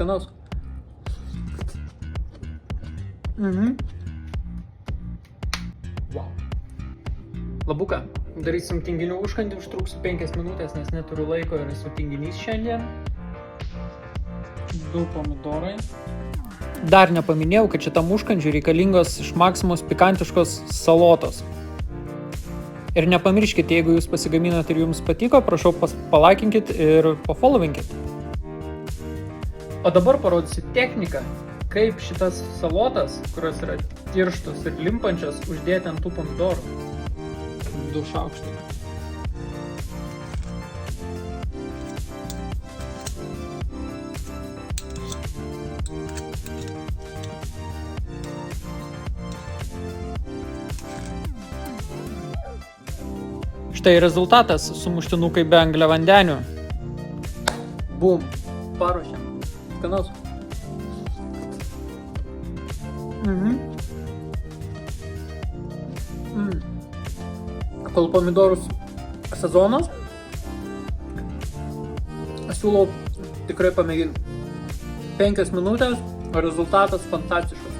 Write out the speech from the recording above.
Skanaus. Wow. Labuka, darysim tinginių užkandį, užtruksiu 5 minutės, nes neturiu laiko ir esu tinginys šiandien. 2 pomidorai. Dar nepaminėjau, kad šitam užkandžiui reikalingos iš Maksimos pikantiškos salotos. Ir nepamirškite, jeigu jūs pasigaminat ir jums patiko, prašau palaikinkit ir pafollowinkit. O dabar parodysiu techniką, kaip šitas salotas, kurios yra tirštos ir limpančios, uždėti ant tų pomidorų. 2 šaukštai. Štai rezultatas sumuštinukai be angliavandenių. Bum, paruošėm. Skanaus. Kol pomidorus sezonas, siūlau tikrai pamėginti. 5 minutės, o rezultatas fantastiškas.